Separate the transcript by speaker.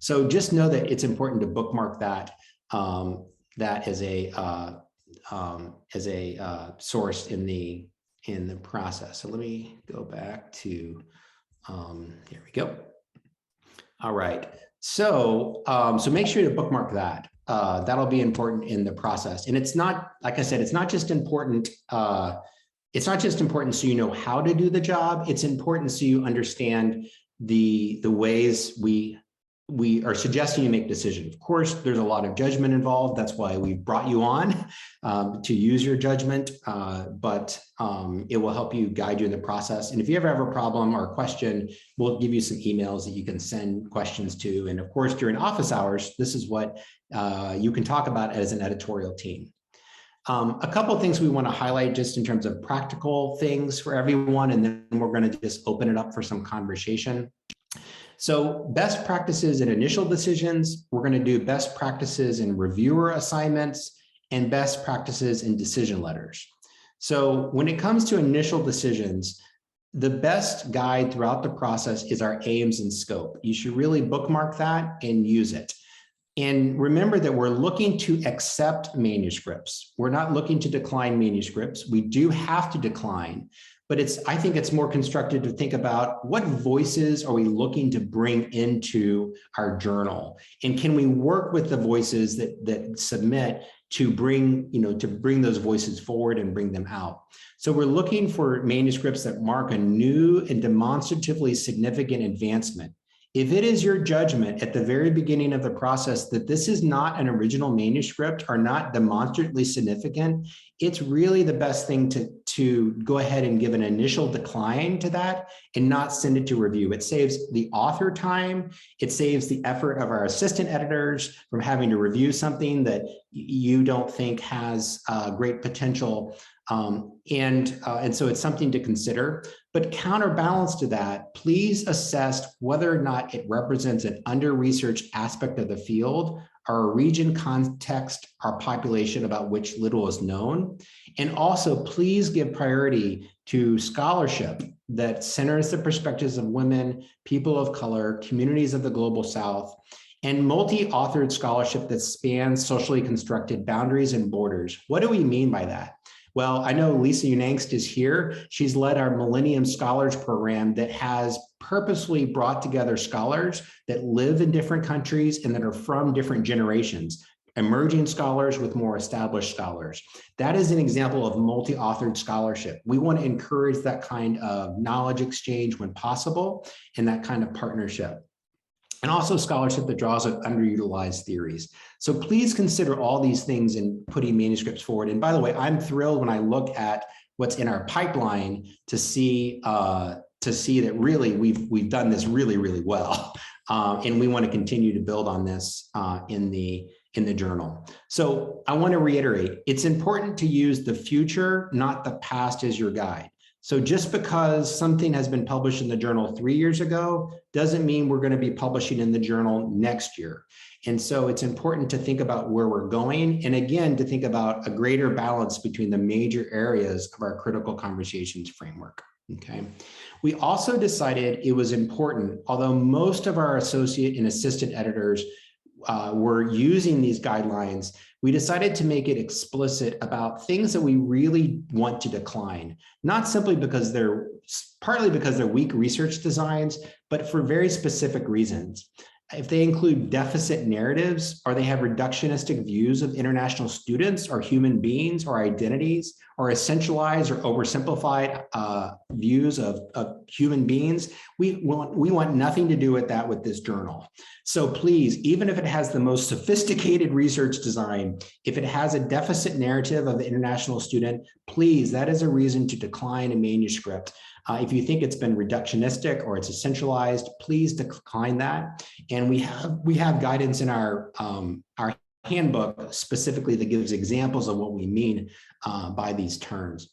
Speaker 1: So just know that it's important to bookmark that that as a source in the process. So let me go back to here we go. All right. So so make sure to bookmark that. That'll be important in the process. And it's not, like I said, it's not just important. It's not just important so you know how to do the job. It's important so you understand the ways we are suggesting you make decisions. Of course, there's a lot of judgment involved. That's why we brought you on to use your judgment, but it will help you guide you in the process. And if you ever have a problem or a question, we'll give you some emails that you can send questions to. And of course, during office hours, this is what you can talk about as an editorial team. A couple of things we want to highlight just in terms of practical things for everyone, and then we're going to just open it up for some conversation. So best practices in initial decisions, we're going to do best practices in reviewer assignments and best practices in decision letters. So when it comes to initial decisions, the best guide throughout the process is our aims and scope. You should really bookmark that and use it. And remember that we're looking to accept manuscripts. We're not looking to decline manuscripts. We do have to decline, but I think it's more constructive to think about what voices are we looking to bring into our journal, and can we work with the voices that submit to bring those voices forward and bring them out. So we're looking for manuscripts that mark a new and demonstratively significant advancement. If it is your judgment at the very beginning of the process that this is not an original manuscript or not demonstrably significant, it's really the best thing to go ahead and give an initial decline to that and not send it to review. It saves the author time. It saves the effort of our assistant editors from having to review something that you don't think has great potential. And so it's something to consider. But counterbalance to that, please assess whether or not it represents an under-researched aspect of the field or a region, context, or population about which little is known. And also, please give priority to scholarship that centers the perspectives of women, people of color, communities of the global South, and multi-authored scholarship that spans socially constructed boundaries and borders. What do we mean by that? Well, I know Lisa Unangst is here. She's led our Millennium Scholars Program that has purposely brought together scholars that live in different countries and that are from different generations, emerging scholars with more established scholars. That is an example of multi-authored scholarship. We want to encourage that kind of knowledge exchange when possible and that kind of partnership. And also scholarship that draws on underutilized theories. So please consider all these things in putting manuscripts forward. And by the way, I'm thrilled when I look at what's in our pipeline to see that really we've done this really, really well. And we want to continue to build on this in the journal. So I want to reiterate, it's important to use the future, not the past, as your guide. So just because something has been published in the journal 3 years ago doesn't mean we're going to be publishing in the journal next year. And so it's important to think about where we're going, and again, to think about a greater balance between the major areas of our critical conversations framework. Okay. We also decided it was important, although most of our associate and assistant editors were using these guidelines, we decided to make it explicit about things that we really want to decline, not simply because partly because they're weak research designs, but for very specific reasons. If they include deficit narratives, or they have reductionistic views of international students or human beings or identities, or essentialized or oversimplified views of human beings, we want nothing to do with that with this journal. So please, even if it has the most sophisticated research design, if it has a deficit narrative of the international student, please, that is a reason to decline a manuscript. If you think it's been reductionistic or it's essentialized, please decline that. And we have guidance in our handbook specifically that gives examples of what we mean by these terms.